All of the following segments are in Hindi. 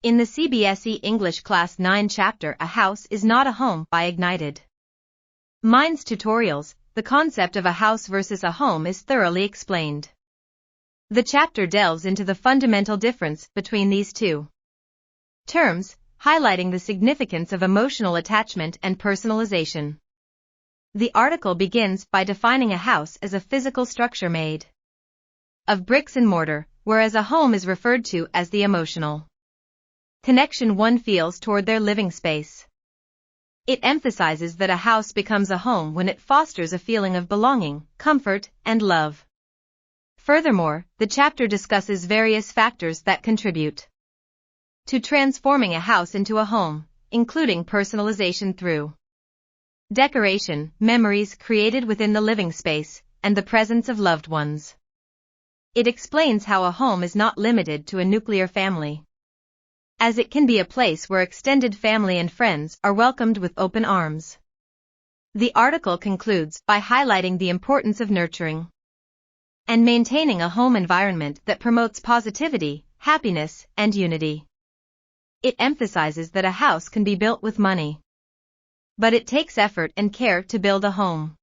In the CBSE English Class 9 chapter A House is Not a Home by Ignited Minds Tutorials, the concept of a house versus a home is thoroughly explained. The chapter delves into the fundamental difference between these two terms, highlighting the significance of emotional attachment and personalization. The article begins by defining a house as a physical structure made of bricks and mortar, whereas a home is referred to as the emotional connection one feels toward their living space. It emphasizes that a house becomes a home when it fosters a feeling of belonging, comfort, and love. Furthermore, the chapter discusses various factors that contribute to transforming a house into a home, including personalization through decoration, memories created within the living space, and the presence of loved ones. It explains how a home is not limited to a nuclear family, as it can be a place where extended family and friends are welcomed with open arms. The article concludes by highlighting the importance of nurturing and maintaining a home environment that promotes positivity, happiness, and unity. It emphasizes that a house can be built with money, but it takes effort and care to build a home.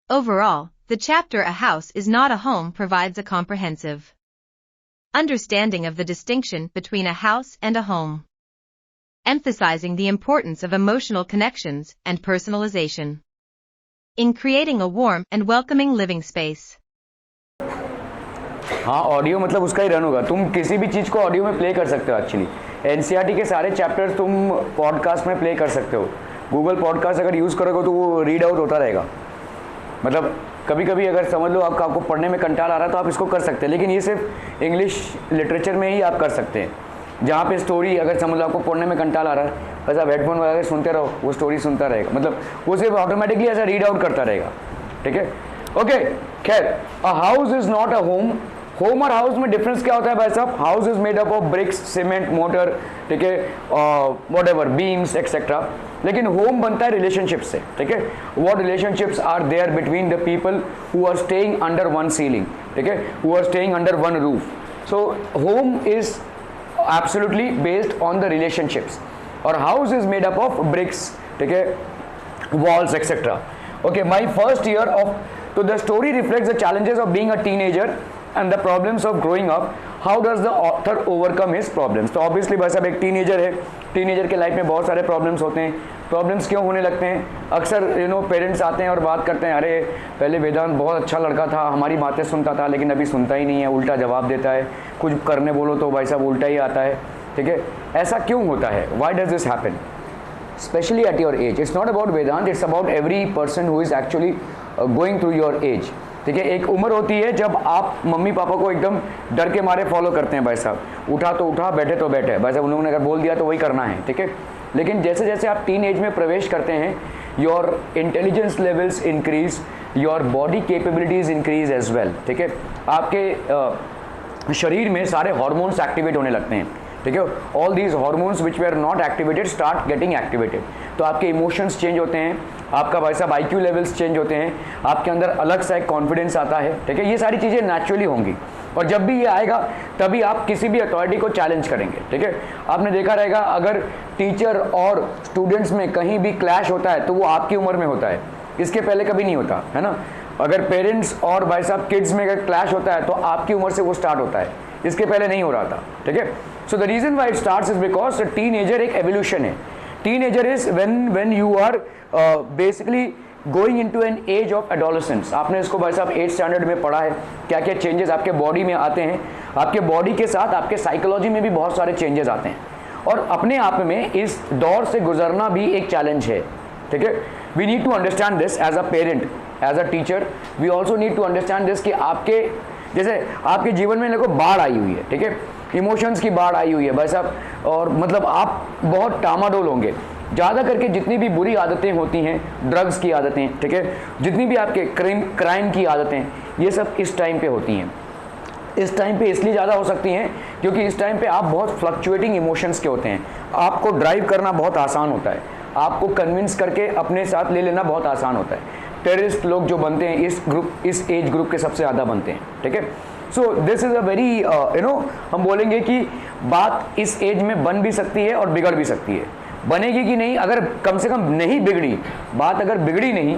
Overall, the chapter A House is Not a Home provides a comprehensive understanding of the distinction between a house and a home, emphasizing the importance of emotional connections and personalization in creating a warm and welcoming living space. हाँ, ऑडियो मतलब उसका ही रन होगा. तुम किसी भी चीज़ को ऑडियो में प्ले कर सकते हो. एक्चुअली एनसीईआरटी के सारे चैप्टर्स तुम पॉडकास्ट में प्ले कर सकते हो. गूगल पॉडकास्ट अगर यूज़ करोगे तो वो रीड आउट होता रहेगा. मतलब कभी कभी अगर समझ लो आपको पढ़ने में कंटाल आ रहा है तो आप इसको कर सकते हैं, लेकिन ये सिर्फ इंग्लिश लिटरेचर में ही आप कर सकते हैं. जहाँ पे स्टोरी अगर समझ लो आपको पढ़ने में कंटाल आ रहा है, बस आप हेडफोन वगैरह सुनते रहो, वो स्टोरी सुनता रहेगा. मतलब वो सिर्फ ऑटोमेटिकली ऐसा रीड आउट करता रहेगा. ठीक है, ओके. खैर, a house is not a home. Home और हाउस में डिफरेंस क्या होता है भाई साहब? House is made up of bricks, cement, mortar, ठीक है, व्हाटएवर, बीम्स एक्सेट्रा. लेकिन होम बनता है रिलेशनशिप से. ठीक है, what relationships are there between the people who are staying under one ceiling. ठीक है, who are staying under one roof. So home is absolutely based on the relationships और house is made up of BRICS, ठीक है, walls etc. Okay, my first year of, so the story reflects the challenges of being a teenager and the problems of growing up. How does the author overcome his problems? तो obviously भाई साहब एक टीनेजर है, टीनेजर के लाइफ में बहुत सारे प्रॉब्लम्स होते हैं. प्रॉब्लम्स क्यों होने लगते हैं? अक्सर पेरेंट्स आते हैं और बात करते हैं, अरे पहले वेदांत बहुत अच्छा लड़का था, हमारी बातें सुनता था, लेकिन अभी सुनता ही नहीं है, उल्टा जवाब देता है, कुछ करने बोलो तो भाई साहब उल्टा ही आता है. ठीक है, ऐसा क्यों होता है? Why does this happen? Especially at your age. It's not about Vedant, it's about every person who is actually going through your age. ठीक है, एक उम्र होती है जब आप मम्मी पापा को एकदम डर के मारे फॉलो करते हैं. भाई साहब उठा तो उठा, बैठे तो बैठे, भाई साहब उन्होंने अगर बोल दिया तो वही करना है. ठीक है, लेकिन जैसे जैसे आप टीन एज में प्रवेश करते हैं, your intelligence levels increase, your body capabilities increase as well. ठीक है, आपके शरीर में सारे हार्मोन्स एक्टिवेट होने लगते हैं. ठीक है, all these hormones which they are not activated start getting activated. तो आपके इमोशंस चेंज होते हैं, आपका भाई साहब IQ लेवल्स चेंज होते हैं, आपके अंदर अलग सा एक कॉन्फिडेंस आता है. ठीक है, ये सारी चीज़ें नेचुरली होंगी और जब भी ये आएगा तभी आप किसी भी अथॉरिटी को चैलेंज करेंगे. ठीक है, आपने देखा रहेगा अगर टीचर और स्टूडेंट्स में कहीं भी क्लैश होता है तो वो आपकी उम्र में होता है, इसके पहले कभी नहीं होता है ना. अगर पेरेंट्स और भाई साहब किड्स में अगर क्लैश होता है तो आपकी उम्र से वो स्टार्ट होता है, इसके पहले नहीं हो रहा था. ठीक है, so the reason why it starts is because teenager एक एवोल्यूशन है. Teenager is when you are basically going into an age of adolescence. आपने इसको भाई साहब 8th स्टैंडर्ड में पढ़ा है, क्या क्या चेंजेस आपके बॉडी में आते हैं. आपके बॉडी के साथ आपके साइकोलॉजी में भी बहुत सारे चेंजेस आते हैं और अपने आप में इस दौर से गुजरना भी एक चैलेंज है. ठीक है, we need to understand this as a parent, as a teacher. We also need to understand this कि आपके जैसे आपके जीवन में देखो बाढ़ आई हुई है. ठीक है, इमोशंस की बाढ़ आई हुई है भाई साहब, और मतलब आप बहुत टामाडोल होंगे. ज़्यादा करके जितनी भी बुरी आदतें होती हैं, ड्रग्स की आदतें, ठीक है, जितनी भी आपके क्राइम की आदतें, ये सब इस टाइम पे होती हैं. इस टाइम पे इसलिए ज़्यादा हो सकती हैं क्योंकि इस टाइम पे आप बहुत फ्लक्चुएटिंग इमोशंस के होते हैं. आपको ड्राइव करना बहुत आसान होता है, आपको कन्विंस करके अपने साथ ले लेना बहुत आसान होता है. टेररिस्ट लोग जो बनते हैं इस एज ग्रुप के सबसे ज़्यादा बनते हैं. ठीक है, so this is a very हम बोलेंगे कि बात इस एज में बन भी सकती है और बिगड़ भी सकती है। बनेगी कि नहीं, अगर कम से कम नहीं बिगड़ी बात, अगर बिगड़ी नहीं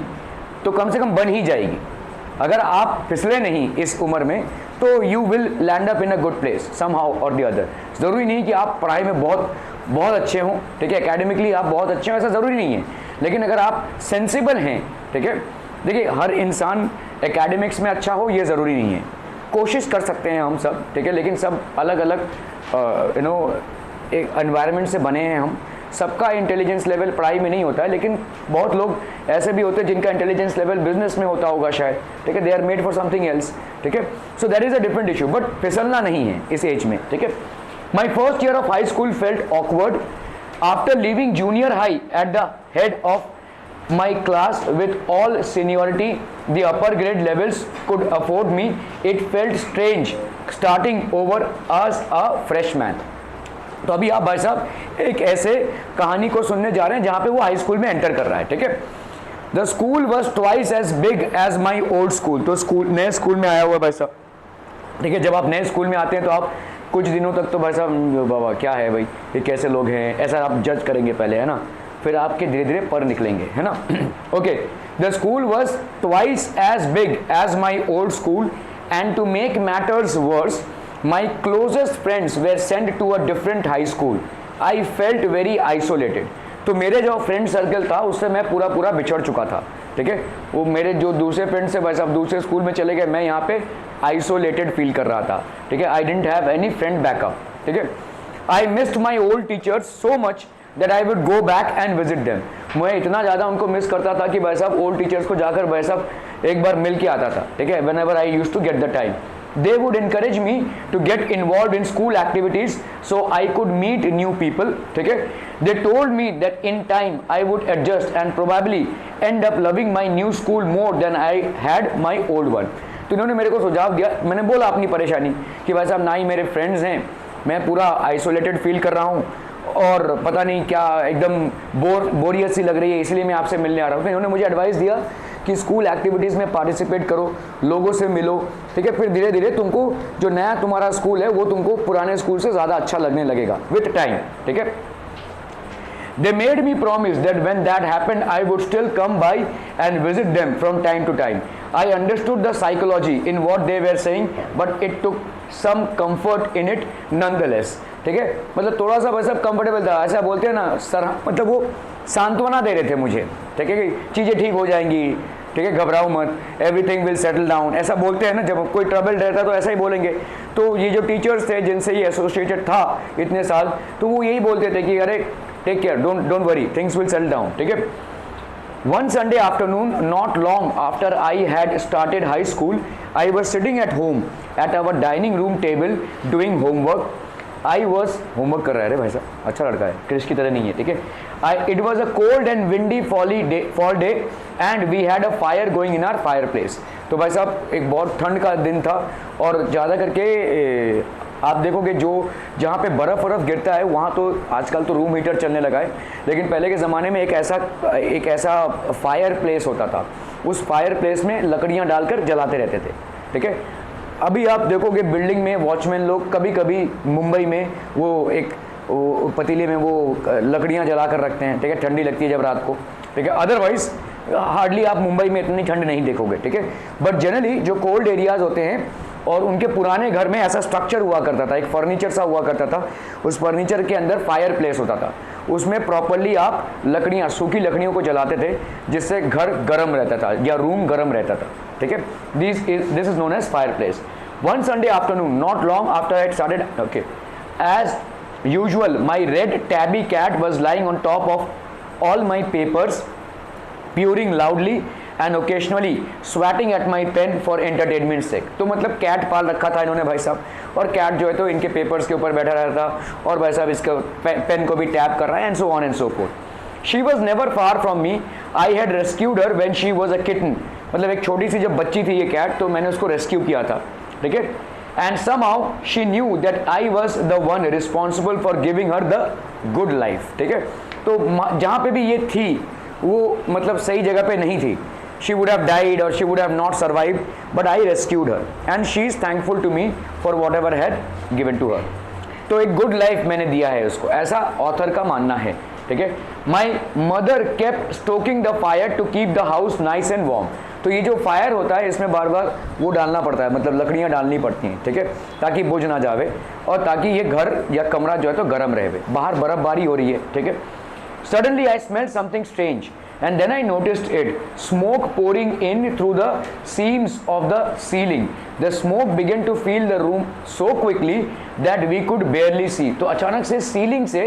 तो कम से कम बन ही जाएगी। अगर आप फिसले नहीं इस उम्र में तो you will land up in a good place somehow और द अदर। ज़रूरी नहीं कि आप पढ़ाई में बहुत बहुत अच्छे हों, ठीक है, एकेडमिकली आप बहुत अच्छे हों, ऐसा ज़रूरी नहीं है, लेकिन अगर आप सेंसिबल हैं, ठीक है, देखिए हर इंसान एकेडमिक्स में अच्छा हो ये ज़रूरी नहीं है, कोशिश कर सकते हैं हम सब, ठीक है, लेकिन सब अलग अलग एक एनवायरनमेंट से बने हैं हम, सबका इंटेलिजेंस लेवल पढ़ाई में नहीं होता है, लेकिन बहुत लोग ऐसे भी होते हैं जिनका इंटेलिजेंस लेवल बिजनेस में होता होगा शायद, ठीक है, they are made for something else, ठीक है, so that is a different issue, but फिसलना नहीं है इस एज में, ठीक है। My first year of high school felt awkward after leaving junior high at the head of my class with all seniority the upper grade levels could afford me. It felt strange starting over as a freshman. तो अभी आप भाई साहब एक ऐसे कहानी को सुनने जा रहे हैं जहां पे वो हाई स्कूल में एंटर कर रहा है, ठीक है। The school was twice as big as my old school. तो स्कूल, नए स्कूल में आया हुआ है भाई साहब, ठीक है। जब आप नए स्कूल में आते हैं तो आप कुछ दिनों तक तो भाई साहब बाबा क्या है भाई, ये कैसे लोग हैं, ऐसा आप जज करेंगे पहले, है ना, फिर आपके धीरे धीरे पर निकलेंगे, है ना। Okay, the school was twice as big as my old school and to make matters worse my closest friends were sent to a different high school. I felt very isolated. तो मेरे जो फ्रेंड सर्कल था उससे मैं पूरा पूरा बिछड़ चुका था, ठीक है। वो मेरे जो दूसरे फ्रेंड्स से भाई साहब दूसरे स्कूल में चले गए, मैं यहाँ पे आइसोलेटेड फील कर रहा था, ठीक है। I didn't have any friend backup, ठीक है। I missed my old teachers so much that I would go back and visit them. मैं इतना ज़्यादा उनको मिस करता था कि भाई साहब ओल्ड टीचर्स को जाकर भाई साहब एक बार मिल के आता था, ठीक है। Whenever I used to get the time, they would encourage me to get involved in school activities so I could meet new people, ठीक है। They told me that in time I would adjust and probably end up loving my new school more than I had my old one. तो इन्होंने मेरे को सुझाव दिया, मैंने बोला अपनी परेशानी कि भाई साहब ना ही मेरे फ्रेंड्स हैं, मैं पूरा आइसोलेटेड फील कर रहा हूँ और पता नहीं क्या एकदम बोरियत सी लग रही है, इसलिए मैं आपसे मिलने आ रहा हूँ। तो इन्होंने मुझे एडवाइस दिया कि स्कूल एक्टिविटीज़ में पार्टिसिपेट करो, लोगों से मिलो, ठीक है। फिर धीरे धीरे तुमको जो नया तुम्हारा स्कूल है वो तुमको पुराने स्कूल से ज़्यादा अच्छा लगने लगेगा विथ टाइम, ठीक है। They made me promise that when that happened, I would still come by and visit them from time to time. I understood the psychology in what they were saying, but it took some comfort in it nonetheless. ठीक है, मतलब थोड़ा सा वैसा कंफर्टेबल था, ऐसा बोलते हैं ना सर, मतलब वो सांत्वना दे रहे थे मुझे, ठीक है, कि चीज़ें ठीक हो जाएंगी, ठीक है, घबराओ मत, एवरीथिंग विल सेटल डाउन, ऐसा बोलते हैं ना, जब कोई ट्रबल रहता है तो ऐसा ही बोलेंगे। तो ये जो टीचर्स थे जिनसे ये एसोसिएटेड था इतने साल, तो वो यही बोलते थे कि अरे take care, don't worry, things will settle down, ठीक है। One Sunday afternoon, not long after I had started high school, I was sitting at home at our dining room table doing homework. I was homework कर रहा है रे भाई साहब, अच्छा लड़का है, क्रिश की तरह नहीं है, ठीक है। It was a cold and windy fall day and we had a fire going in our fireplace. तो भाई साहब एक बहुत ठंड का दिन था और ज़्यादा करके आप देखोगे जो जहाँ पे बर्फ़ गिरता है वहाँ तो आजकल तो रूम हीटर चलने लगा है, लेकिन पहले के ज़माने में एक ऐसा फायर प्लेस होता था, उस फायर प्लेस में लकड़ियाँ डालकर जलाते रहते थे, ठीक है। अभी आप देखोगे बिल्डिंग में वॉचमैन लोग कभी कभी मुंबई में वो पतीले में वो लकड़ियाँ जला कर रखते हैं, ठीक है, ठंडी लगती है जब रात को, ठीक है। अदरवाइज हार्डली आप मुंबई में इतनी ठंड नहीं देखोगे, ठीक है। बट जनरली जो कोल्ड एरियाज होते हैं और उनके पुराने घर में ऐसा स्ट्रक्चर हुआ करता था, एक फर्नीचर सा हुआ करता था, उस फर्नीचर के अंदर फायर प्लेस होता था, उसमें प्रॉपरली आप लकड़ियाँ, सूखी लकड़ियों को जलाते थे जिससे घर गर्म रहता था या रूम गर्म रहता था, ठीक है। This is known as fireplace. One Sunday afternoon, not long after I had started, okay, as usual, my red tabby cat was lying on top of all my papers, purring loudly and occasionally swatting at my pen for entertainment's sake. तो मतलब कैट पाल रखा था इन्होंने भाई साहब, और कैट जो है तो इनके पेपर्स के ऊपर बैठा रहता और भाई साहब इसका पेन को भी टैप कर रहा है, and so on and so fourth. She was never far from me. I had rescued her when she was a kitten. मतलब एक छोटी सी जब बच्ची थी ये कैट, तो मैंने उसको रेस्क्यू किया था, ठीक है. And somehow she knew that I was the one responsible for giving her the good life, ठीक है. तो जहाँ पे भी ये थी वो मतलब सही जगह पे नहीं थी, she would have died or she would have not survived, but I rescued her and she is thankful to me for whatever I had given to her. तो एक गुड लाइफ मैंने दिया है उसको, ऐसा ऑथर का मानना है, ठीक है. My mother kept stoking the fire to keep the house nice and warm. तो ये जो फायर होता है इसमें बार बार वो डालना पड़ता है, मतलब लकड़ियाँ डालनी पड़ती हैं, ठीक है, ताकि बुझ ना जावे और ताकि ये घर या कमरा जो है तो गर्म रहे. बाहर बर्फबारी हो रही है, ठीक है. Suddenly I smell something strange and then I noticed it, smoke pouring in through the seams of the ceiling. The smoke began to fill the room so quickly that we could barely see. तो अचानक से सीलिंग से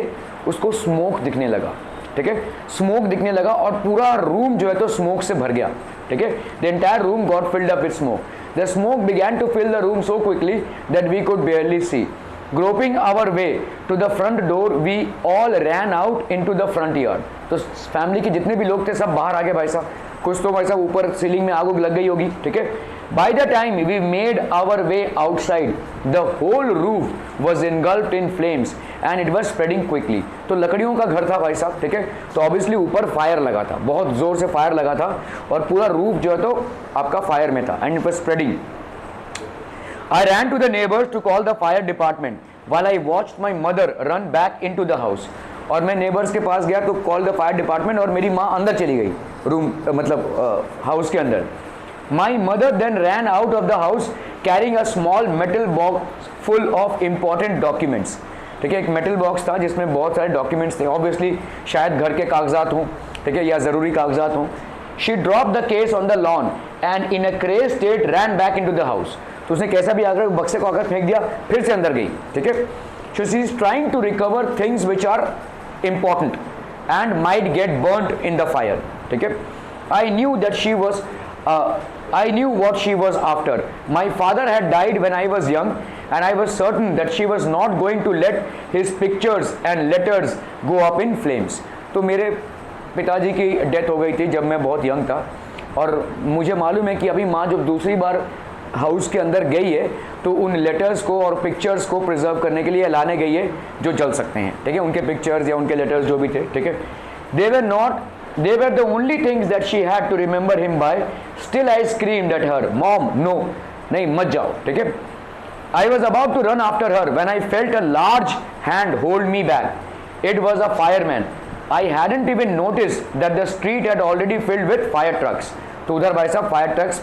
उसको स्मोक दिखने लगा, ठीक है, स्मोक दिखने लगा और पूरा रूम जो है तो स्मोक से भर गया, ठीक है. The entire room got filled up with smoke. The smoke began to fill the room so quickly that we could barely see. Groping our way to the front door, we all ran out into the front yard. तो फैमिली के जितने भी लोग थे सब बाहर आ गए भाई साहब. कुछ तो भाई साहब ऊपर सीलिंग में आग लग गई होगी, ठीक है. By the time we made our way outside, the whole roof was engulfed in flames and it was spreading quickly. तो लकड़ियों का घर था भाई साहब, ठीक है, तो ऑब्वियसली ऊपर फायर लगा था, बहुत जोर से फायर लगा था और पूरा रूफ जो है तो आपका फायर में था and it was spreading. I ran to the neighbors to call the fire department while I watched my mother run back into the house. और मैं नेबर्स के पास गया तो कॉल द फायर डिपार्टमेंट और मेरी माँ अंदर चली गई रूम, मतलब हाउस के अंदर. My mother then ran out of the house carrying a small metal box full of important documents. ठीक है, एक मेटल बॉक्स था जिसमें बहुत सारे डॉक्यूमेंट्स थे, ऑब्वियसली शायद घर के कागजात हों, ठीक है, या ज़रूरी कागजात हों. She drop the case on the lawn and in a crazed state ran back into the house. तो उसने कैसा भी आकर बक्से को आकर फेंक दिया, फिर से अंदर गई, ठीक है. So she is trying to recover things which are important and might get burnt in the fire. ठीक है. I knew that she was I knew what she was after. My father had died when I was young and I was certain that she was not going to let his pictures and letters go up in flames. तो मेरे पिताजी की डेथ हो गई थी जब मैं बहुत यंग था और मुझे मालूम है कि अभी माँ जब दूसरी बार हाउस के अंदर गई है तो उन लेटर्स को और पिक्चर्स को प्रिजर्व करने के लिए लाने गई है जो जल सकते हैं, ठीक है, उनके पिक्चर्स या उनके लेटर्स जो भी थे, ठीक है. They were the only things that she had to remember him by. Still I screamed at her, mom no, नहीं मत जाओ, ठीक है. I was about to run after her when I felt a large hand hold me back. It was a fireman. I hadn't even noticed that the street had already filled with fire trucks. तो उधर भाई साहब फायर ट्रक्स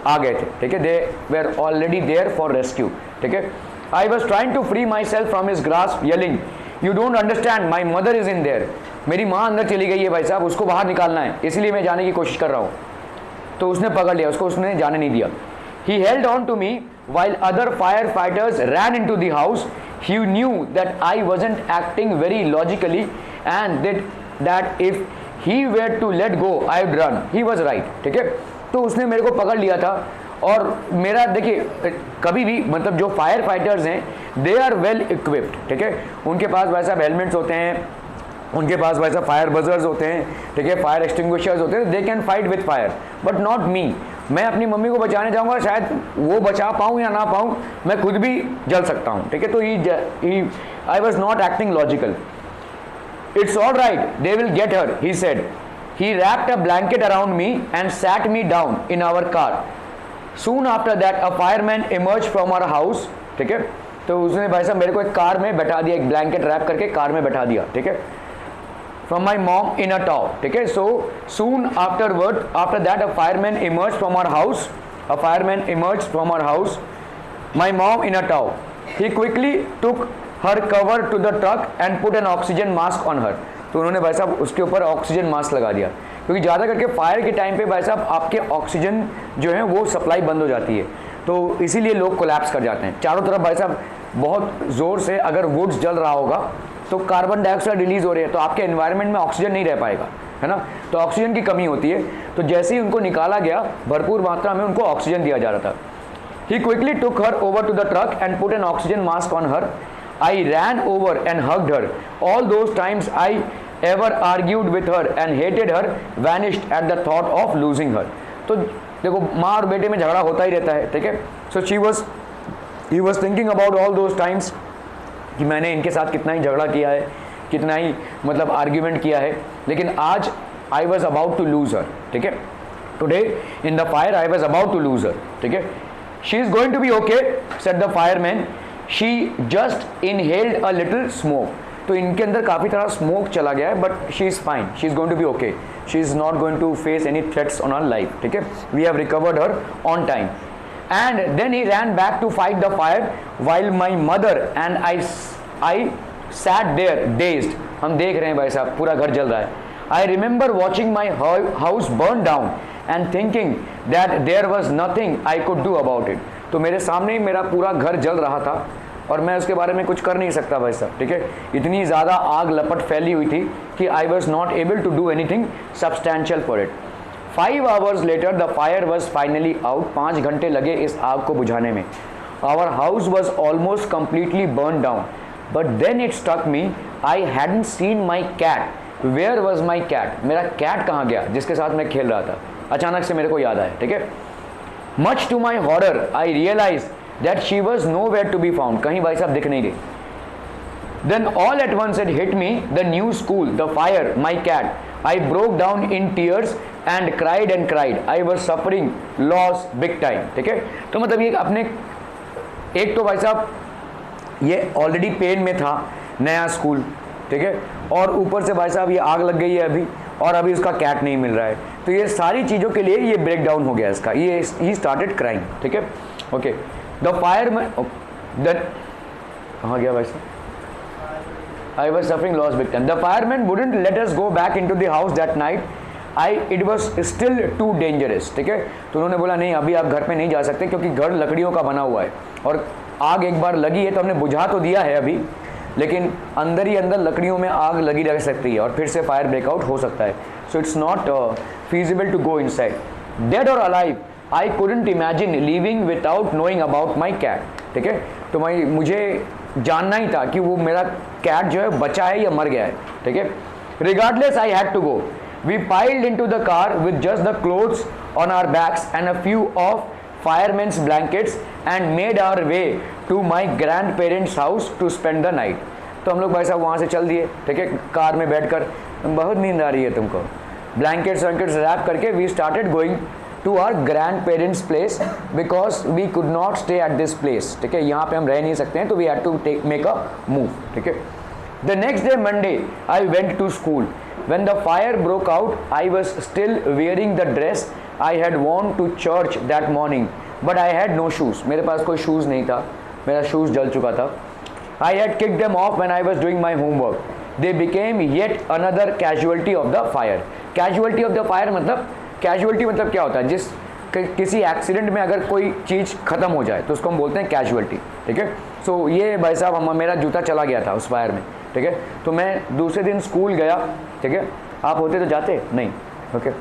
आ गए थे, ठीक है. They were already there for rescue, ठीक है. I was trying to free myself from his grasp yelling, you don't understand, my mother is in there. मेरी माँ अंदर चली गई है भाई साहब, उसको बाहर निकालना है, इसलिए मैं जाने की कोशिश कर रहा हूँ. तो उसने पकड़ लिया उसको, उसने जाने नहीं दिया. He held on to me while other firefighters ran into the house. He knew that I wasn't acting very logically and that if he were to let go I would run. He was right, ठीक है. तो उसने मेरे को पकड़ लिया था और मेरा देखिए कभी भी मतलब जो फायर फाइटर्स हैं दे आर वेल इक्विप्ड, ठीक है. उनके पास वैसा हेलमेट्स होते हैं, उनके पास वैसा फायर बजर्स होते हैं, ठीक है, फायर एक्सटिंग्विशर्स होते हैं, they can fight with fire, but not me. मैं अपनी मम्मी को बचाने जाऊंगा, शायद वो बचा पाऊँ या ना पाऊँ, मैं खुद भी जल सकता हूँ, ठीक है. तो आई was not acting logical. It's all right, they will get her, he said. He wrapped a blanket around me and sat me down in our car. Soon after that, a fireman emerged from our house. ठीक है, तो उसने भाई साहब मेरे को एक कार में बैठा दिया, एक ब्लैंकेट रैप करके कार में बैठा दिया, ठीक है. From my mom in a tow, ठीक है. So soon after that, a fireman emerged from our house. A fireman emerged from our house. My mom in a tow. He quickly took her cover to the truck and put an oxygen mask on her. तो उन्होंने भाई साहब उसके ऊपर ऑक्सीजन मास्क लगा दिया, क्योंकि ज़्यादा करके फायर के टाइम पे भाई साहब आपके ऑक्सीजन जो है वो सप्लाई बंद हो जाती है, तो इसीलिए लोग कोलैप्स कर जाते हैं. चारों तरफ भाई साहब बहुत ज़ोर से अगर वुड्स जल रहा होगा तो कार्बन डाइऑक्साइड रिलीज हो रही है, तो आपके एनवायरनमेंट में ऑक्सीजन नहीं रह पाएगा, है ना. तो ऑक्सीजन की कमी होती है. तो जैसे ही उनको निकाला गया भरपूर मात्रा में उनको ऑक्सीजन दिया जा रहा था. He quickly took her over to the truck and put an oxygen mask on her. I ran over and hugged her. All those times I ever argued with her and hated her vanished at the thought of losing her. तो देखो माँ और बेटे में झगड़ा होता ही रहता है, ठीक है. So he was thinking about all those times कि मैंने इनके साथ कितना ही झगड़ा किया है, कितना ही मतलब आर्ग्यूमेंट किया है, लेकिन आज I was about to lose her, ठीक है. Today in the fire I was about to lose her, ठीक है. She is going to be okay said the fireman. She just inhaled a little smoke. तो इनके अंदर काफ़ी तरह स्मोक चला गया है, but she is fine, she is going to be okay, she is not going to face any threats on our life, ठीक है. We have recovered her on time. And then he ran back to fight the fire while my mother and I sat there dazed. हम देख रहे हैं भाई साहब पूरा घर जल रहा है. I remember watching my house burn down and thinking that there was nothing I could do about it. तो मेरे सामने ही मेरा पूरा घर जल रहा था और मैं उसके बारे में कुछ कर नहीं सकता भाई साहब, ठीक है. इतनी ज़्यादा आग लपट फैली हुई थी कि I was not able to do anything substantial for it. 5 hours later the fire was finally out. 5 घंटे लगे इस आग को बुझाने में. Our house was almost completely burn down, but then it struck me I hadn't seen my cat. Where was my cat. मेरा कैट कहाँ गया जिसके साथ मैं खेल रहा था. अचानक से मेरे को याद आया, ठीक है. Much to my horror I realize that she was nowhere to be found. कहीं भाई साहब दिख नहीं रही. Then all at once it hit me, the new school, the fire, my cat. I broke down in tears and cried and cried. I was suffering loss big time. ठीक है. तो मतलब ये अपने एक तो भाई साहब ये ऑलरेडी पेन में था, नया स्कूल, ठीक है, और ऊपर से भाई साहब ये आग लग गई है अभी, और अभी उसका कैट नहीं मिल रहा है. तो ये सारी चीज़ों के लिए ये ब्रेक डाउन हो गया इसका. ये ही स्टार्टेड क्राइंग, ठीक है. ओके. The fireman, then कहाँ गया भाई साहब? I was suffering loss big time. The fireman wouldn't let us go back into the house that night. It was still too dangerous. ठीक है. तो उन्होंने बोला नहीं अभी आप घर पे नहीं जा सकते क्योंकि घर लकड़ियों का बना हुआ है और आग एक बार लगी है तो हमने बुझा तो दिया है अभी, लेकिन अंदर ही अंदर लकड़ियों में आग लगी रह सकती है और फिर से फायर ब्रेकआउट हो सकता है. So it's not feasible to go inside. Dead or alive, I couldn't imagine leaving without knowing about my cat. ठीक है. तो मुझे जानना ही था कि वो मेरा कैट जो है बचा है या मर गया है, ठीक है. Regardless, I had to go. We piled into the car with just the clothes on our backs and a few of firemen's blankets and made our way to my grandparents' house to spend the night. तो हम लोग भाई साहब वहाँ से चल दिए, ठीक है, कार में बैठकर. बहुत नींद आ रही है तुमको. ब्लैंकेट्स वैंकेट्स रैप करके we started going to our grandparents place because we could not stay at this place. ठीक है, यहाँ पे हम रह नहीं सकते हैं तो we had to make a move. ठीक है. The next day Monday I went to school. When the fire broke out, I was still wearing the dress I had worn to church that morning, but I had no shoes. मेरे पास कोई शूज़ नहीं था, मेरा शूज़ जल चुका था. I had kicked them off when I was doing my homework. They became yet another casualty of the fire. Casualty of the fire मतलब casualty मतलब क्या होता है? किसी एक्सीडेंट में अगर कोई चीज़ ख़त्म हो जाए तो उसको हम बोलते हैं कैजुअलिटी. ठीक है. सो ये भाई साहब मेरा जूता चला गया था उस फायर में. ठीक है. तो मैं दूसरे दिन स्कूल गया. ठीक है. आप होते तो जाते नहीं. ओके.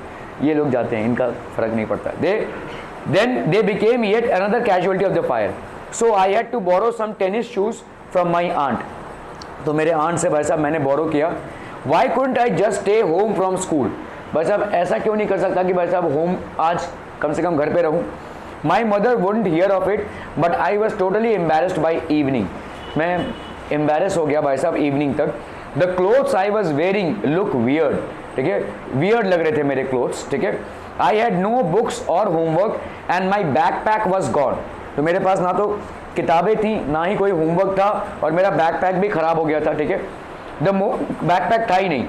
ये लोग जाते हैं, इनका फ़र्क नहीं पड़ता. They became yet another casualty of the fire. So I had to borrow some tennis shoes from my aunt. तो मेरे आंट से भाई साहब मैंने बोरो किया. Why couldn't I just stay home from school. भाई साहब ऐसा क्यों नहीं कर सकता कि भाई साहब होम आज कम से कम घर पे रहूँ. My mother wouldn't here of it but I was totally embarrassed by evening. मैं एम्बेरस हो गया भाई साहब इवनिंग तक. The clothes I was wearing look weird. ठीक है. वियर्ड लग रहे थे मेरे क्लोथ्स. ठीक है. आई हैड नो बुक्स और homework and my back pack was gone. तो मेरे पास ना तो किताबें थी ना ही कोई होमवर्क था और मेरा बैक पैक भी ख़राब हो गया था. ठीक है. बैक पैक था ही नहीं.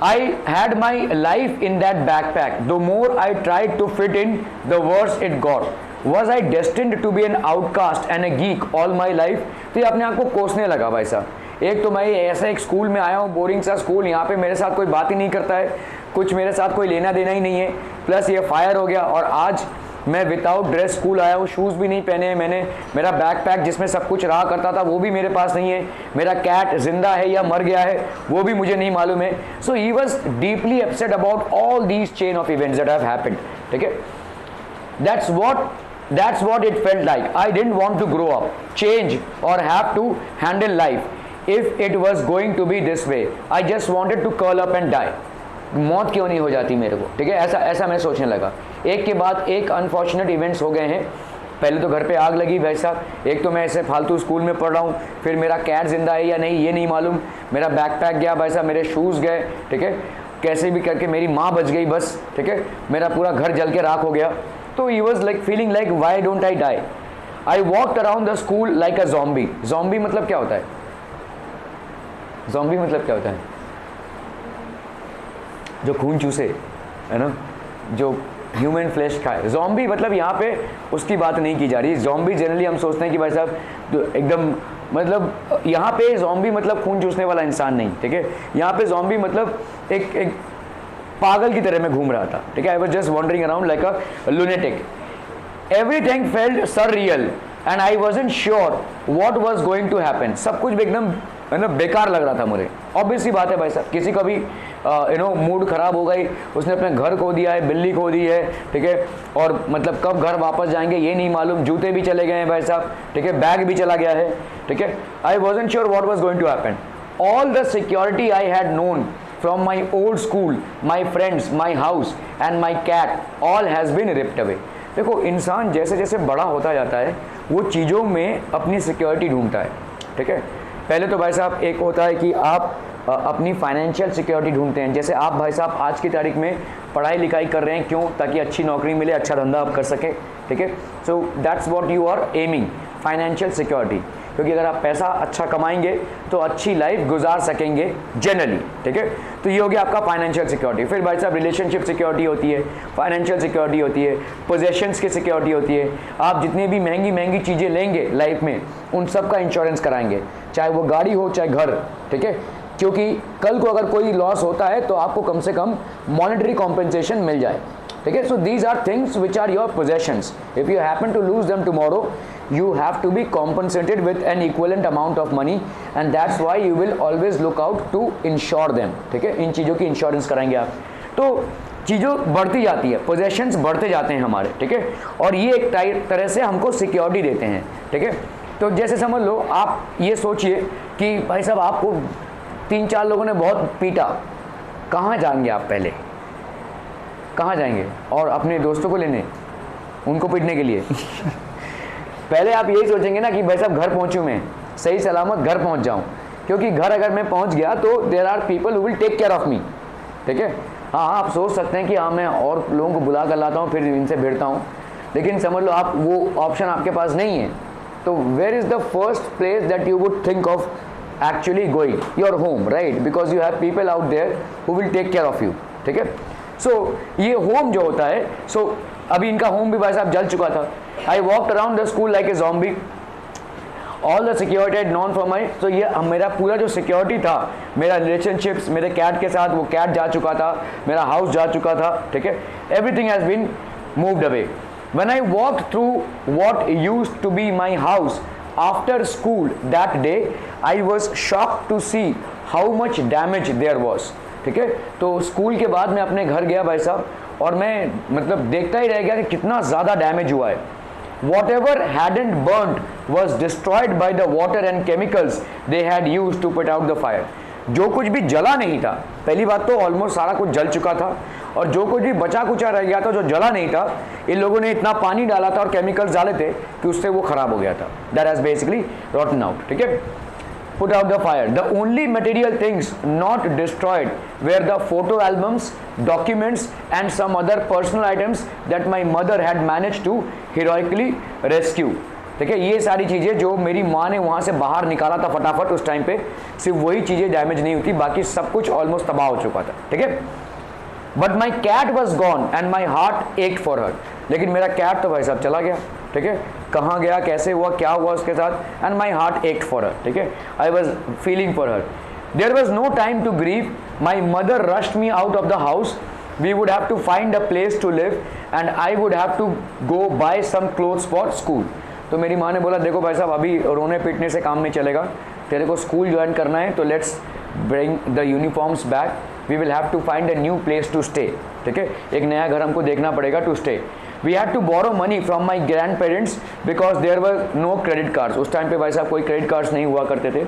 I had my life in that backpack. The more I tried to fit in, the worse it got. Was I destined to be an outcast and a geek all my life? तो ये अपने आप को कोसने लगा भाई साहब. एक तो मैं ऐसा एक स्कूल में आया हूँ, बोरिंग सा स्कूल, यहाँ पे मेरे साथ कोई बात ही नहीं करता है, कुछ मेरे साथ कोई लेना देना ही नहीं है, प्लस ये फायर हो गया और आज मैं विदाउट ड्रेस स्कूल आया हूँ, शूज़ भी नहीं पहने हैं मैंने, मेरा बैकपैक जिसमें सब कुछ रहा करता था वो भी मेरे पास नहीं है, मेरा कैट जिंदा है या मर गया है वो भी मुझे नहीं मालूम है. So he was deeply upset about all these chain of events that have happened. ठीक है. That's what it felt like. I didn't want to grow up, change or have to handle life if it was going to be this way. I just wanted to curl up and die. मौत क्यों नहीं हो जाती मेरे को. ठीक है. ऐसा मैं सोचने लगा. एक के बाद एक अनफॉर्चुनेट इवेंट्स हो गए हैं. पहले तो घर पे आग लगी भाई साहब, एक तो मैं ऐसे फालतू स्कूल में पढ़ रहा हूँ, फिर मेरा कैट जिंदा है या नहीं ये नहीं मालूम, मेरा बैकपैक गया भाई साहब, मेरे शूज़ गए. ठीक है. कैसे भी करके मेरी माँ बच गई बस, ठीक है, मेरा पूरा घर जल के राख हो गया। तो he was like feeling like why don't I die. I walked around the school like a zombie. Zombie मतलब क्या होता है? ज़ॉम्बी मतलब क्या होता है? जो खून चूसे, है ना, जो ह्यूमन फ्लैश खाए। ज़ॉम्बी मतलब यहाँ पे उसकी बात नहीं की जा रही। ज़ॉम्बी जनरली हम सोचते हैं कि भाई साहब एकदम, मतलब यहाँ पे ज़ॉम्बी मतलब खून चूसने वाला इंसान नहीं, ठीक है। यहाँ पे ज़ॉम्बी मतलब एक पागल की तरह मैं घूम रहा था, ठीक है। I was just wandering around like a lunatic. Everything felt surreal and I wasn't sure what was going to happen. सब कुछ एकदम, है ना, बेकार लग रहा था मुझे। ऑब्वियसली बात है भाई साहब, किसी का भी मूड खराब हो गई, उसने अपने घर खो दिया है, बिल्ली खो दी है, ठीक है, और मतलब कब घर वापस जाएंगे ये नहीं मालूम, जूते भी चले गए हैं भाई साहब, ठीक है, बैग भी चला गया है, ठीक है। I wasn't sure what was going to happen. All the security I had known from my old school, my friends, my house and my cat all has been ripped away। देखो, इंसान जैसे जैसे बड़ा होता जाता है वो चीज़ों में अपनी सिक्योरिटी ढूंढता है, ठीक है। पहले तो भाई साहब एक होता है कि आप अपनी फाइनेंशियल सिक्योरिटी ढूंढते हैं। जैसे आप भाई साहब आज की तारीख में पढ़ाई लिखाई कर रहे हैं, क्यों? ताकि अच्छी नौकरी मिले, अच्छा धंधा आप कर सके, ठीक है। So that's what you are aiming, financial security. क्योंकि अगर आप पैसा अच्छा कमाएंगे तो अच्छी लाइफ गुजार सकेंगे जनरली, ठीक है। तो ये हो गया आपका फाइनेंशियल सिक्योरिटी। फिर भाई साहब रिलेशनशिप सिक्योरिटी होती है, फाइनेंशियल सिक्योरिटी होती है, पोजेशंस की सिक्योरिटी होती है। आप जितनी भी महंगी महंगी चीज़ें लेंगे लाइफ में उन सब का इंश्योरेंस कराएंगे, चाहे वो गाड़ी हो चाहे घर, ठीक है। क्योंकि कल को अगर कोई लॉस होता है तो आपको कम से कम मॉनेटरी कॉम्पेंसेशन मिल जाए, ठीक है। So these are things which are your possessions. If you happen to lose them tomorrow you have to be compensated with an equivalent amount of money and that's why you will always look out to insure them, ठीक है। इन चीज़ों की इंश्योरेंस कराएंगे आप, तो चीज़ों बढ़ती जाती है, पोजेशंस बढ़ते जाते हैं हमारे, ठीक है। और ये एक तरह से हमको सिक्योरिटी देते हैं, ठीक है। तो जैसे समझ लो, आप ये सोचिए कि भाई साहब आपको 3-4 लोगों ने बहुत पीटा, कहाँ जाएंगे आप? पहले कहाँ जाएंगे? और अपने दोस्तों को लेने उनको पीटने के लिए पहले आप यही सोचेंगे ना कि भाई साहब घर पहुंचूं, मैं सही सलामत घर पहुंच जाऊं, क्योंकि घर अगर मैं पहुंच गया तो there are people who will take care of me, ठीक है। हाँ, आप सोच सकते हैं कि हाँ मैं और लोगों को बुला कर लाता हूँ फिर इनसे भिड़ता हूँ, लेकिन समझ लो आप वो ऑप्शन आपके पास नहीं है। तो where is the first place that you would think of actually going? Your home, right, because you have people out there who will take care of you, ठीक है। सो ये होम जो होता है, सो अभी इनका होम भी भाई साहब जल चुका था। आई walked around the school like a zombie, all the security had non from my. तो ये मेरा पूरा जो सिक्योरिटी था, मेरा रिलेशनशिप्स, मेरे कैट के साथ, वो कैट जा चुका था, मेरा हाउस जा चुका था, ठीक है। Everything has been moved away. When I walked through what used to be my house after school that day, I was shocked to see how much damage there was, ठीक है। तो स्कूल के बाद मैं अपने घर गया भाई साहब, और मैं मतलब देखता ही रह गया कि कितना ज़्यादा डैमेज हुआ है। Whatever hadn't burnt was destroyed by the water and chemicals they had used to put out the fire। जो कुछ भी जला नहीं था, पहली बात तो ऑलमोस्ट सारा कुछ जल चुका था, और जो कुछ भी बचा कुचा रह गया था जो जला नहीं था, इन लोगों ने इतना पानी डाला था और केमिकल्स डाले थे कि उससे वो खराब हो गया था। That has basically rotten out, ठीक है। Put out the fire. The only material things not destroyed were the photo albums, documents and some other personal items that my mother had managed to heroically rescue। ठीक है, ये सारी चीज़ें जो मेरी माँ ने वहाँ से बाहर निकाला था फटाफट उस टाइम पे, सिर्फ वही चीज़ें डैमेज नहीं हुई, बाकी सब कुछ ऑलमोस्ट तबाह हो चुका था, ठीक है। But my cat was gone and my heart ached for her. लेकिन मेरा कैट तो भाई साहब चला गया, ठीक है। कहाँ गया, कैसे हुआ, क्या हुआ उसके साथ, and my heart ached for her, ठीक है। I was feeling for her. There was no time to grieve. My mother rushed me out of the house. We would have to find a place to live and I would have to go buy some clothes for school. तो मेरी माँ ने बोला, देखो भाई साहब अभी रोने पीटने से काम नहीं चलेगा, तेरे को स्कूल ज्वाइन करना है तो let's bring the uniforms back, we will have to find a new place to stay, ठीक है। एक नया घर हमको देखना पड़ेगा to stay. We had to borrow money from my grandparents because there were no credit cards. उस टाइम पे भाई साहब कोई क्रेडिट कार्ड्स नहीं हुआ करते थे,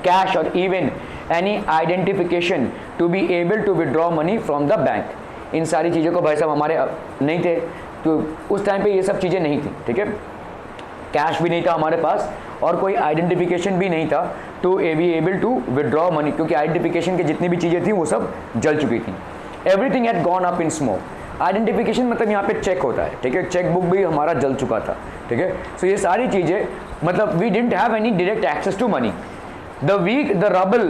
कैश और even any identification to be able to withdraw money from the bank. इन सारी चीज़ों को भाई साहब हमारे नहीं थे, तो उस टाइम पे ये सब चीज़ें नहीं थी, ठीक है। कैश भी नहीं था हमारे पास और कोई आइडेंटिफिकेशन भी नहीं था, to be able to withdraw money, क्योंकि आइडेंटिफिकेशन की जितनी भी चीज़ें थी वो सब जल चुकी थी। Everything had gone up in smoke. Identification मतलब यहाँ पे चेक होता है, ठीक है, चेक बुक भी हमारा जल चुका था, ठीक है। सो ये सारी चीज़ें मतलब we didn't have any direct access to money. The rubble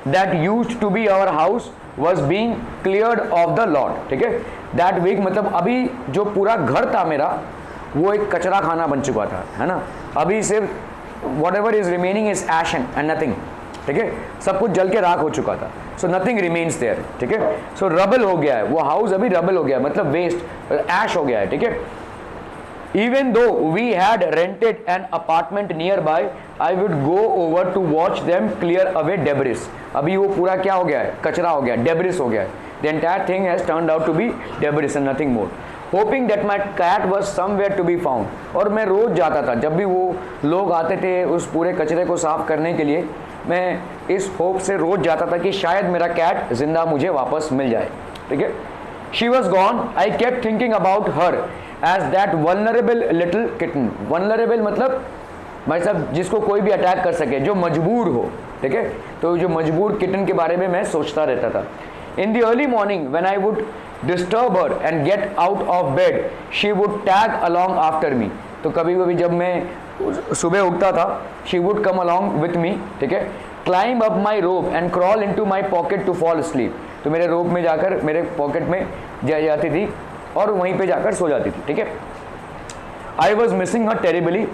that used to be our house was being cleared of the lot, ठीक है। दैट वीक मतलब अभी जो पूरा घर था मेरा वो एक कचरा खाना बन चुका था, है ना। अभी सिर्फ whatever is remaining is ash and nothing, ठीक है, सब कुछ जल के राख हो चुका था। सो नथिंग रिमेन्स देयर, ठीक है। सो रबल हो गया है वो हाउस, अभी रबल हो गया है मतलब वेस्ट ऐश हो गया है, ठीक है। Even though we had rented an apartment nearby, I would go over to watch them clear away debris. अभी वो पूरा क्या हो गया है, कचरा हो गया, debris हो गया है। The entire thing has turned out to be debris and nothing more. Hoping that my cat was somewhere to be found. और मैं रोज जाता था, जब भी वो लोग आते थे उस पूरे कचरे को साफ करने के लिए, मैं इस होप से रोज जाता था कि शायद मेरा कैट जिंदा मुझे वापस मिल जाए, ठीक है। She was gone. I kept thinking about her as that vulnerable little kitten. Vulnerable मतलब भाई साहब जिसको कोई भी अटैक कर सके, जो मजबूर हो, ठीक है। तो जो मजबूर किटन के बारे में मैं सोचता रहता था। In the early morning when I would disturb her and get out of bed, she would tag along after me. तो कभी कभी जब मैं सुबह उठता था, she would come along with me, ठीक है। Climb up my robe and crawl into my pocket to fall asleep. तो मेरे रोब में जाकर मेरे पॉकेट में जाती थी और वहीं पे जाकर सो जाती थी, ठीक है। I was missing her terribly.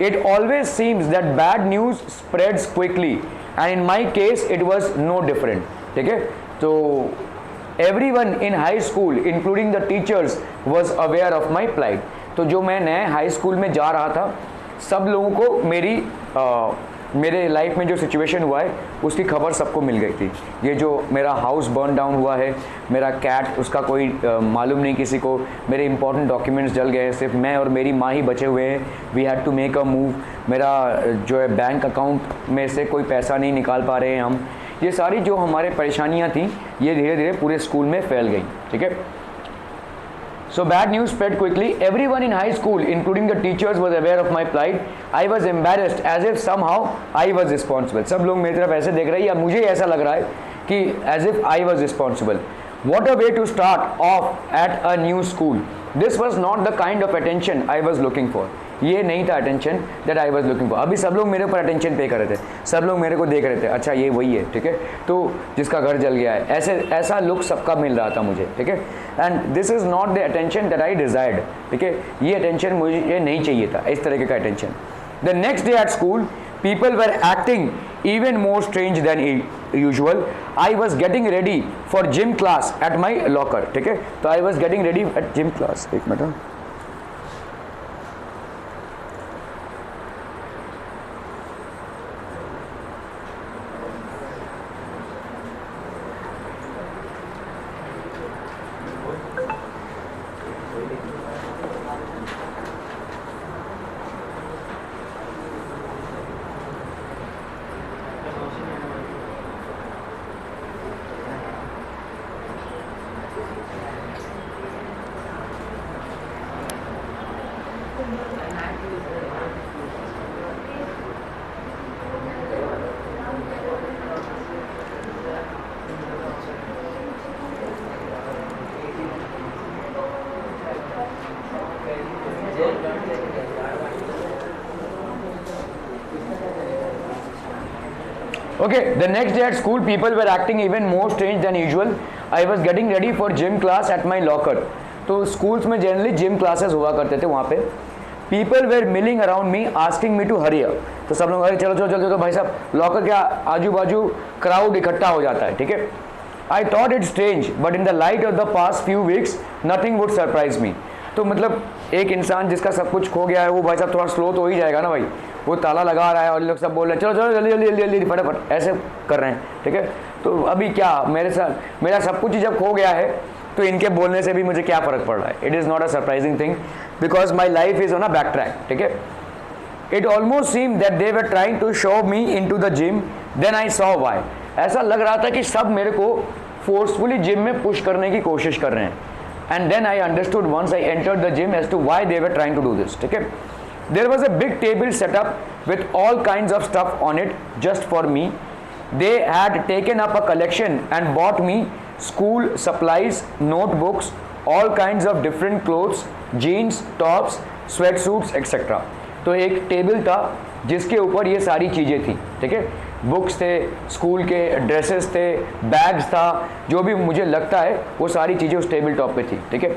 It always seems that bad news spreads quickly and in my case it was no different, ठीक है। तो everyone in high school including the teachers was aware of my plight. तो जो मैं नए हाई स्कूल में जा रहा था, सब लोगों को मेरे लाइफ में जो सिचुएशन हुआ है उसकी खबर सबको मिल गई थी। ये जो मेरा हाउस बर्न डाउन हुआ है, मेरा कैट, उसका कोई मालूम नहीं किसी को, मेरे इंपॉर्टेंट डॉक्यूमेंट्स जल गए, सिर्फ मैं और मेरी माँ ही बचे हुए हैं। We had to make a move. मेरा जो है बैंक अकाउंट में से कोई पैसा नहीं निकाल पा रहे हैं हम। ये सारी जो हमारे परेशानियाँ थी ये धीरे धीरे पूरे स्कूल में फैल गई, ठीक है। So bad news spread quickly. Everyone in high school, including the teachers, was aware of my plight. I was embarrassed as if somehow I was responsible. सब लोग मेरी तरफ ऐसे देख रहे हैं या मुझे ऐसा लग रहा है कि as if I was responsible. What a way to start off at a new school. This was not the kind of attention I was looking for. ये नहीं था attention that I was looking for. अभी सब लोग मेरे ऊपर अटेंशन पे कर रहे थे, सब लोग मेरे को देख रहे थे, अच्छा ये वही है, ठीक है, तो जिसका घर जल गया है, ऐसा लुक सबका मिल रहा था मुझे, ठीक है। And this is not the attention that I desired, ठीक है। ये अटेंशन मुझे नहीं चाहिए था, इस तरीके का attention. The next day at school people were acting even more strange than usual. I was getting ready for gym class at my locker, ठीक है। तो I was getting ready at gym class, एक minute. Okay, the next day at school, people were acting even more strange than usual. I was getting ready for gym class at my locker. तो स्कूल्स में जनरली जिम क्लासेस हुआ करते थे वहाँ पे. People were milling around me, asking me to hurry up. तो सब लोग अरे चलो चलो चलो, तो भाई साहब लॉकर क्या आजू बाजू क्राउड इकट्ठा हो जाता है, ठीक है. I thought it strange, but in the light of the past few weeks, nothing would surprise me. तो मतलब एक इंसान जिसका सब कुछ खो गया है वो भाई साहब थोड़ा स्लो तो हो ही जाएगा ना भाई. वो ताला लगा रहा है और लोग सब बोल रहे हैं चलो चलो जल्दी जल्दी जल्दी जल्दी फटाफट ऐसे कर रहे हैं, ठीक है. तो अभी क्या मेरे साथ मेरा सब कुछ ही जब खो गया है तो इनके बोलने से भी मुझे क्या फ़र्क पड़ रहा है. It is not a surprising thing because my life is on a back track, ठीक है. It almost seem that they were trying to show me into the gym, then I saw why. ऐसा लग रहा था कि सब मेरे को फोर्सफुली जिम में पुश करने की कोशिश कर रहे हैं. And then I understood once I entered the gym as to why they were trying to do this, ठीक है. There was a big table set up with all kinds of stuff on it just for me. They had taken up a collection and bought me school supplies, notebooks, all kinds of different clothes, jeans, tops, sweatsuits, etc. तो एक टेबल था जिसके ऊपर ये सारी चीज़ें थी, ठीक है, बुक्स थे, स्कूल के ड्रेसेस थे, बैग्स था, जो भी मुझे लगता है वो सारी चीज़ें उस टेबल टॉप पे थी, ठीक है.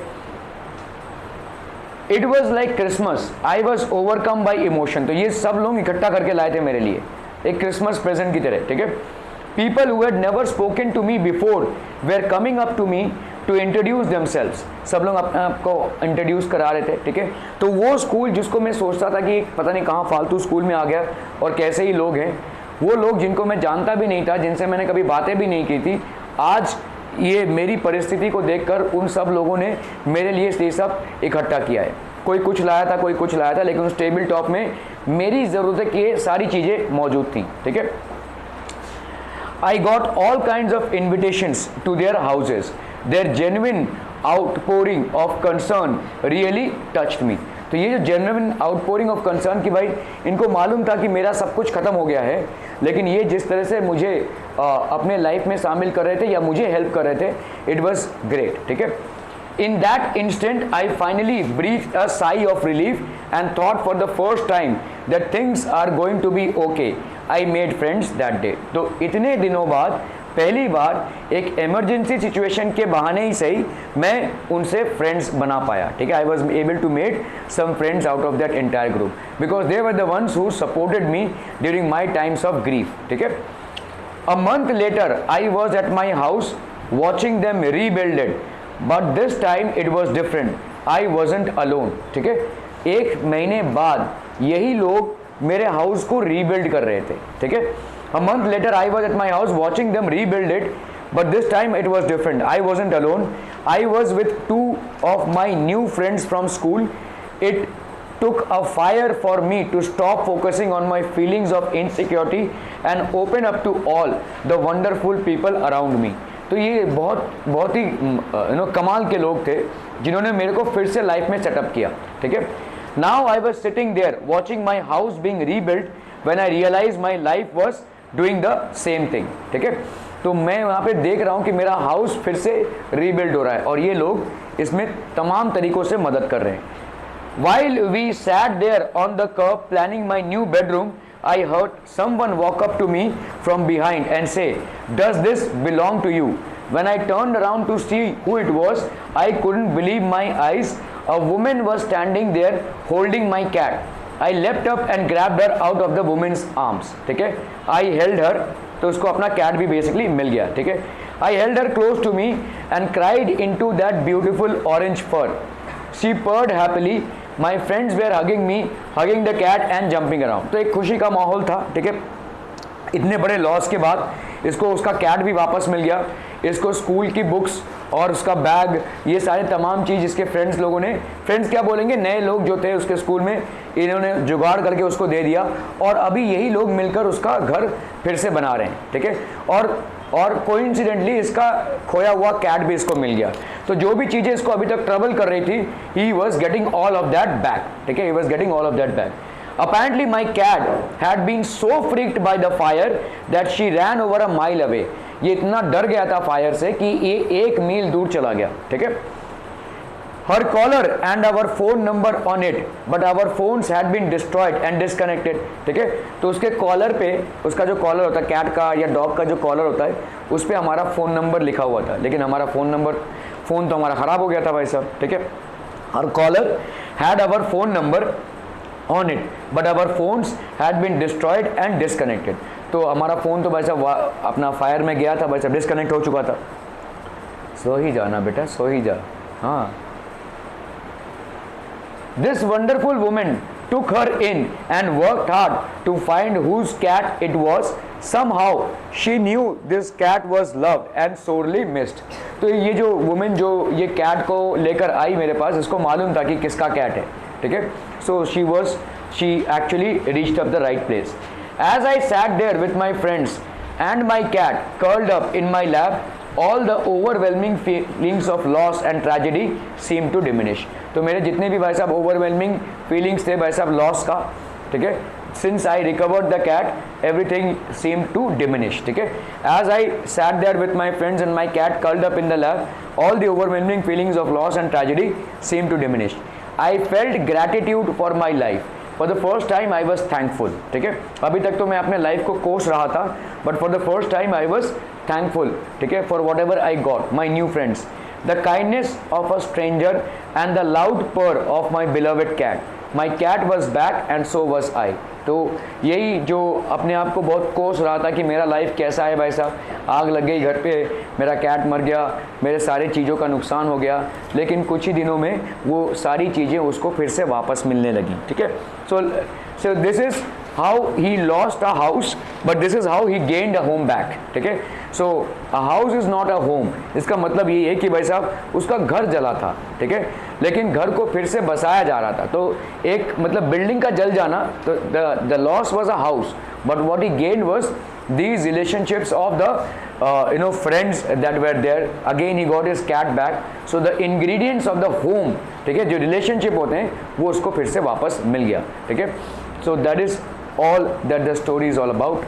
It was like Christmas, I was overcome by emotion. तो ये सब लोग इकट्ठा करके लाए थे मेरे लिए एक क्रिसमस प्रेजेंट की तरह, ठीक है. People who had never spoken to me before were coming up to me to introduce themselves. सब लोग अपने आप को इंट्रोड्यूस करा रहे थे, ठीक है. तो वो स्कूल जिसको मैं सोचता था कि पता नहीं कहाँ फालतू स्कूल में आ गया और कैसे ही लोग हैं, वो लोग जिनको मैं जानता भी नहीं था, जिनसे मैंने कभी बातें भी नहीं की थी, आज ये मेरी परिस्थिति को देखकर उन सब लोगों ने मेरे लिए ये सब इकट्ठा किया है. कोई कुछ लाया था, कोई कुछ लाया था, लेकिन उस टेबल टॉप में मेरी ज़रूरत की सारी चीज़ें मौजूद थी, ठीक है. I got all kind of invitations to their houses. Their genuine outpouring of concern really touched me. तो ये जो जेन्युइन आउटपोरिंग ऑफ कंसर्न की भाई इनको मालूम था कि मेरा सब कुछ खत्म हो गया है, लेकिन ये जिस तरह से मुझे अपने लाइफ में शामिल कर रहे थे या मुझे हेल्प कर रहे थे, इट वॉज ग्रेट, ठीक है. In that instant, I finally breathed a sigh of relief and thought for the first time that things are going to be okay. I made friends that day. तो इतने दिनों बाद पहली बार एक इमरजेंसी सिचुएशन के बहाने ही सही मैं उनसे फ्रेंड्स बना पाया, ठीक है. I was able to made some friends out of that entire group because they were the ones who supported me during my times of grief, ठीक है. A month later I was at my house watching them rebuilded, but this time it was different. I wasn't alone, ठीक है. एक महीने बाद यही लोग मेरे हाउस को रीबिल्ड कर रहे थे, ठीक है. A month later I was at my house watching them rebuild it, but this time it was different. I wasn't alone. I was with two of my new friends from school. It took a fire for me to stop focusing on my feelings of insecurity and open up to all the wonderful people around me. तो ये बहुत ही कमाल के लोग थे जिन्होंने मेरे को फिर से लाइफ में सेटअप किया, ठीक है. Now I was sitting there watching my house being rebuilt when I realized my life was doing the same thing, ठीक है. तो मैं वहाँ पे देख रहा हूँ कि मेरा हाउस फिर से रीबिल्ड हो रहा है और ये लोग इसमें तमाम तरीकों से मदद कर रहे हैं. While we sat there on the curb planning my new bedroom, I heard someone walk up to me from behind and say, "Does this belong to you?" When I turned around to see who it was, I couldn't believe my eyes. A woman was standing there holding my cat. I leapt up and grabbed her out of the woman's arms, ठीक है. I held her, तो उसको अपना कैट भी बेसिकली मिल गया, ठीक है. I held her close to me and cried into that beautiful orange fur. She purred happily. My friends were hugging me, hugging the cat and jumping around. तो एक खुशी का माहौल था, ठीक है. इतने बड़े लॉस के बाद इसको उसका कैट भी वापस मिल गया, इसको स्कूल की बुक्स और उसका बैग, ये सारे तमाम चीज़ इसके फ्रेंड्स लोगों ने, फ्रेंड्स क्या बोलेंगे, नए लोग जो थे उसके स्कूल में, इन्होंने जुगाड़ करके उसको दे दिया और अभी यही लोग मिलकर उसका घर फिर से बना रहे हैं, ठीक है. और कोइंसिडेंटली इसका खोया हुआ कैट भी इसको मिल गया. तो जो भी चीज़ें इसको अभी तक ट्रबल कर रही थी, he was getting all of that back, ठीक है. He was getting all of that back. Apparently my cat had been so freaked by the fire that she ran over a mile away. ये इतना डर गया था फायर से कि ये 1 मील दूर चला गया, ठीक है. Her collar and our phone number on it, but our phones had been destroyed and disconnected, ठीक है. तो उसके कॉलर पे, उसका जो कॉलर होता है कैट का या डॉग का जो कॉलर होता है, उस पर हमारा फ़ोन नंबर लिखा हुआ था, लेकिन हमारा फ़ोन तो हमारा ख़राब हो गया था भाई साहब, ठीक है. Her collar had our phone number on it, but our phones had been destroyed and disconnected. तो हमारा फ़ोन तो भाई साहब अपना फायर में गया था भाई साहब, डिस्कनेक्ट हो चुका था. सो ही जाना बेटा, सो ही जा. हाँ. This wonderful woman took her in and worked hard to find whose cat it was. Somehow she knew this cat was loved and sorely missed. तो ये जो वुमेन जो ये कैट को लेकर आई मेरे पास, इसको मालूम था कि किसका कैट है, ठीक है. So she actually reached up the right place. As I sat there with my friends and my cat curled up in my lap, all the overwhelming feelings of loss and tragedy seem to diminish. तो मेरे जितने भी भाई साहब ओवरवेलमिंग फीलिंग्स थे भाई साहब लॉस का, ठीक है, since I recovered the cat, everything seemed to diminish, ठीक है। As I sat there with my friends and my cat curled up in the lap, all the overwhelming feelings of loss and tragedy seemed to diminish. I felt gratitude for my life. For the first time I was thankful, ठीक है। अभी तक तो मैं अपने लाइफ को कोस रहा था, but for the first time I was thankful, ठीक है, for whatever I got, my new friends, the kindness of a stranger and the loud purr of my beloved cat. My cat was back and so was I. तो यही जो अपने आप को बहुत कोस रहा था कि मेरा लाइफ कैसा है भाई साहब, आग लग गई घर पे, मेरा कैट मर गया, मेरे सारे चीज़ों का नुकसान हो गया, लेकिन कुछ ही दिनों में वो सारी चीज़ें उसको फिर से वापस मिलने लगी, ठीक है। So this is how he lost a house but this is how he gained a home back, ठीक है। So a house is not a home, इसका मतलब ये है कि भाई साहब उसका घर जला था, ठीक है, लेकिन घर को फिर से बसाया जा रहा था। तो एक मतलब बिल्डिंग का जल जाना, तो the loss was a house but what he gained was these relationships of the friends that were there. Again he got his cat back. So the ingredients of the home, ठीक है, जो relationship होते हैं वो उसको फिर से वापस मिल गया, ठीक है। So that is all that the story is all about.